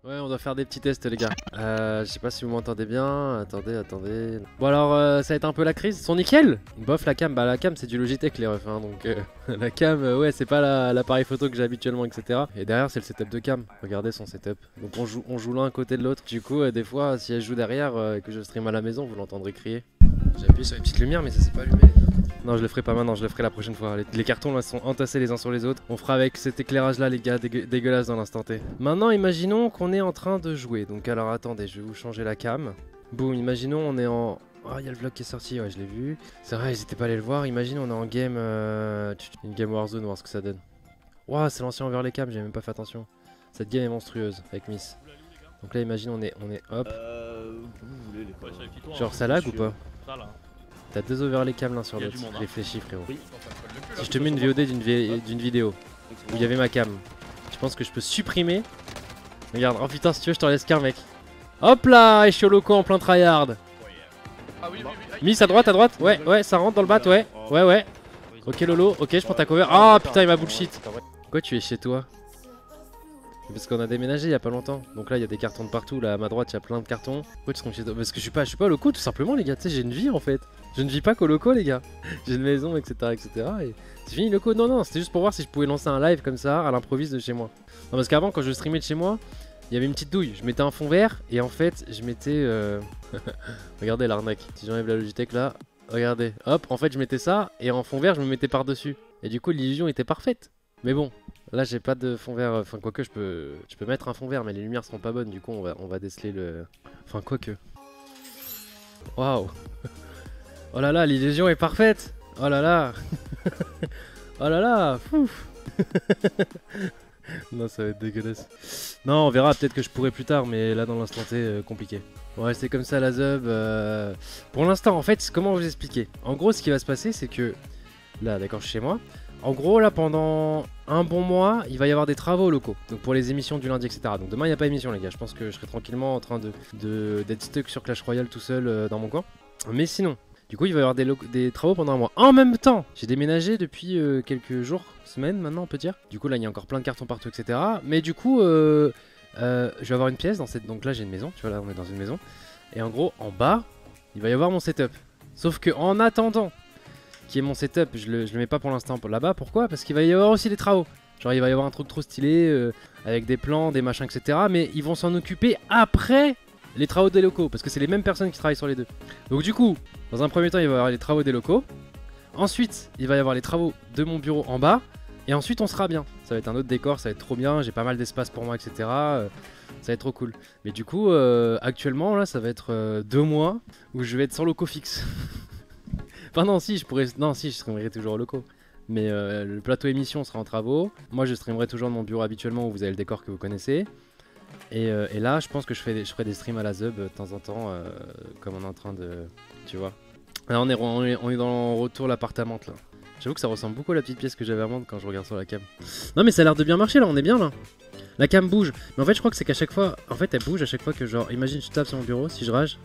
Ouais, on doit faire des petits tests les gars. Je sais pas si vous m'entendez bien. Attendez. Bon alors, ça va être un peu la crise. Sont nickel. Bof la cam. Bah la cam c'est du Logitech les refs. Hein, donc la cam, ouais c'est pas l'appareil photo que j'ai habituellement etc. Et derrière c'est le setup de cam. Regardez son setup. Donc on joue l'un à côté de l'autre. Du coup des fois si elle joue derrière et que je stream à la maison vous l'entendrez crier. J'ai appuyé sur les petites lumières mais ça s'est pas allumé. Non, je le ferai pas maintenant, je le ferai la prochaine fois. Les cartons là sont entassés les uns sur les autres. On fera avec cet éclairage là les gars, dégueulasse dans l'instant T. Maintenant imaginons qu'on est en train de jouer. Donc alors attendez, je vais vous changer la cam. Boum, imaginons on est en... Oh, il y a le vlog qui est sorti, ouais je l'ai vu. C'est vrai, n'hésitez pas à aller le voir. Imaginons on est en game... Une game Warzone, voir ce que ça donne. Waouh, c'est l'ancien envers les cams, j'ai même pas fait attention. Cette game est monstrueuse avec Miss. Donc là imagine on est hop. Genre ça lag ou pas? T'as deux overlay cam l'un sur l'autre, les fléchis frérot. Si je te mets une VOD d'une vidéo où il y avait ma cam, je pense que je peux supprimer. Regarde, oh putain si tu veux je te laisse qu'un mec. Hop là, et je suis au loco en plein tryhard. Miss à droite, ouais, ça rentre dans le bat, ouais. Ok Lolo, ok je prends ta cover. Ah putain il m'a bullshit. Pourquoi tu es chez toi? Parce qu'on a déménagé il y a pas longtemps. Donc là il y a des cartons de partout, là à ma droite il y a plein de cartons. Pourquoi tu te chez toi? Parce que je suis pas au loco tout simplement les gars, tu sais j'ai une vie en fait. Je ne vis pas qu'au loco les gars. J'ai une maison etc et c'est fini loco. Non c'était juste pour voir si je pouvais lancer un live comme ça à l'improviste de chez moi. Non parce qu'avant quand je streamais de chez moi, il y avait une petite douille. Je mettais un fond vert et en fait je mettais... Regardez l'arnaque. Si j'enlève la Logitech là, regardez. Hop, en fait je mettais ça et en fond vert je me mettais par dessus. Et du coup l'illusion était parfaite. Mais bon, là j'ai pas de fond vert, enfin quoique je peux mettre un fond vert mais les lumières seront pas bonnes du coup on va déceler le... Enfin quoique. Waouh. Oh là là, l'illusion est parfaite. Oh là là. Oh là là. Fouf. Non ça va être dégueulasse. Non on verra, peut-être que je pourrai plus tard mais là dans l'instant T compliqué. Ouais c'est comme ça la Zub. Pour l'instant en fait comment vous expliquer? En gros ce qui va se passer c'est que... Là d'accord je suis chez moi. En gros là pendant un bon mois il va y avoir des travaux locaux. Donc pour les émissions du lundi etc. Donc demain il n'y a pas émission les gars. Je pense que je serai tranquillement en train d'être stuck sur Clash Royale tout seul dans mon coin. Mais sinon, du coup il va y avoir des travaux pendant un mois. En même temps, j'ai déménagé depuis quelques jours, semaines maintenant on peut dire. Du coup là il y a encore plein de cartons partout etc. Mais du coup je vais avoir une pièce dans cette... Donc là j'ai une maison, tu vois là on est dans une maison. Et en gros en bas il va y avoir mon setup. Sauf que en attendant qui est mon setup, je le mets pas pour l'instant là-bas. Pourquoi? Parce qu'il va y avoir aussi des travaux. Genre il va y avoir un truc trop stylé avec des plans, des machins, etc. Mais ils vont s'en occuper après les travaux des locaux. Parce que c'est les mêmes personnes qui travaillent sur les deux. Donc du coup, dans un premier temps, il va y avoir les travaux des locaux. Ensuite, il va y avoir les travaux de mon bureau en bas. Et ensuite, on sera bien. Ça va être un autre décor, ça va être trop bien. J'ai pas mal d'espace pour moi, etc. Ça va être trop cool. Mais du coup, actuellement, là, ça va être 2 mois où je vais être sans locaux fixe. Enfin non si je pourrais, non si je streamerai toujours au locaux. Mais le plateau émission sera en travaux. Moi je streamerai toujours de mon bureau habituellement où vous avez le décor que vous connaissez. Et là je pense que je ferai des streams à la Zub de temps en temps comme on est en train de... Tu vois. Là on est dans le retour l'appartement là. J'avoue que ça ressemble beaucoup à la petite pièce que j'avais avant quand je regarde sur la cam. Non mais ça a l'air de bien marcher là, on est bien là. La cam bouge. Mais en fait je crois que c'est qu'à chaque fois, en fait elle bouge à chaque fois que genre, imagine je tape sur mon bureau, si je rage.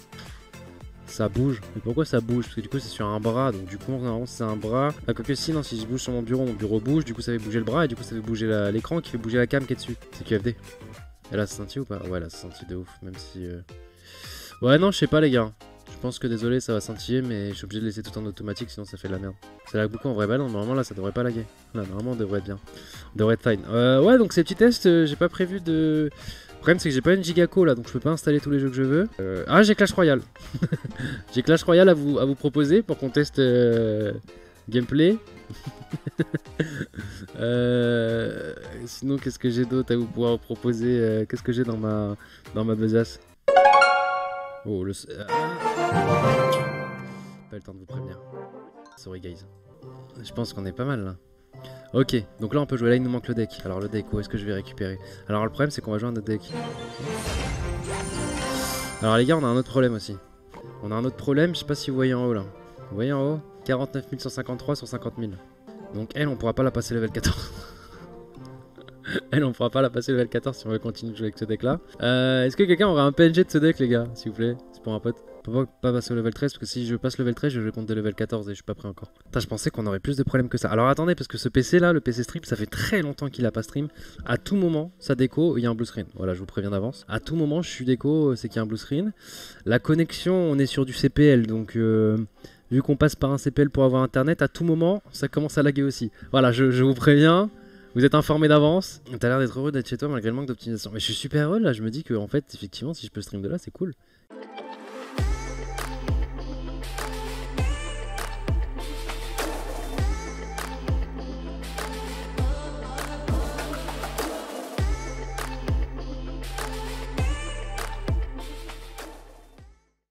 Ça bouge. Mais pourquoi ça bouge? Parce que du coup c'est sur un bras, donc du coup normalement c'est un bras. Ah, quoique sinon si je bouge sur mon bureau bouge, du coup ça fait bouger le bras et du coup ça fait bouger l'écran qui fait bouger la cam qui est dessus. C'est QFD. Elle a senti ou pas? Ouais elle a senti de ouf, même si... Ouais non je sais pas les gars. Je pense que désolé ça va scintiller mais je suis obligé de laisser tout en automatique sinon ça fait de la merde. Ça lag beaucoup en vrai, bah non normalement là ça devrait pas laguer. Là normalement on devrait être bien. On devrait être fine. Ouais donc ces petits tests j'ai pas prévu de... Le problème c'est que j'ai pas une gigaco là donc je peux pas installer tous les jeux que je veux. Ah j'ai Clash Royale. J'ai Clash Royale à vous proposer pour qu'on teste gameplay. Sinon qu'est-ce que j'ai d'autre à vous pouvoir proposer? Qu'est-ce que j'ai dans ma besace? Oh le... Pas le temps de vous prévenir. Sorry guys. Je pense qu'on est pas mal là. Ok, donc là on peut jouer, là il nous manque le deck. Alors le deck, où est-ce que je vais récupérer? Alors le problème c'est qu'on va jouer un autre deck. Alors les gars on a un autre problème aussi. On a un autre problème, je sais pas si vous voyez en haut là. Vous voyez en haut 49 153 sur 50 000. Donc elle on pourra pas la passer level 14. Elle on pourra pas la passer level 14 si on veut continuer de jouer avec ce deck là. Est-ce que quelqu'un aura un PNG de ce deck les gars, s'il vous plaît? C'est pour un pote. pas passer au level 13 parce que si je passe level 13, je vais compter level 14 et je suis pas prêt encore. Putain, je pensais qu'on aurait plus de problèmes que ça. Alors attendez, parce que ce PC là, le PC stream, ça fait très longtemps qu'il a pas stream. À tout moment, ça déco, il y a un blue screen. Voilà, je vous préviens d'avance. À tout moment, je suis déco, c'est qu'il y a un blue screen. La connexion, on est sur du CPL, donc vu qu'on passe par un CPL pour avoir internet, à tout moment, ça commence à laguer aussi. Voilà, je vous préviens. Vous êtes informé d'avance. T'as l'air d'être heureux d'être chez toi malgré le manque d'optimisation. Mais je suis super heureux là, je me dis que en fait, effectivement, si je peux stream de là, c'est cool.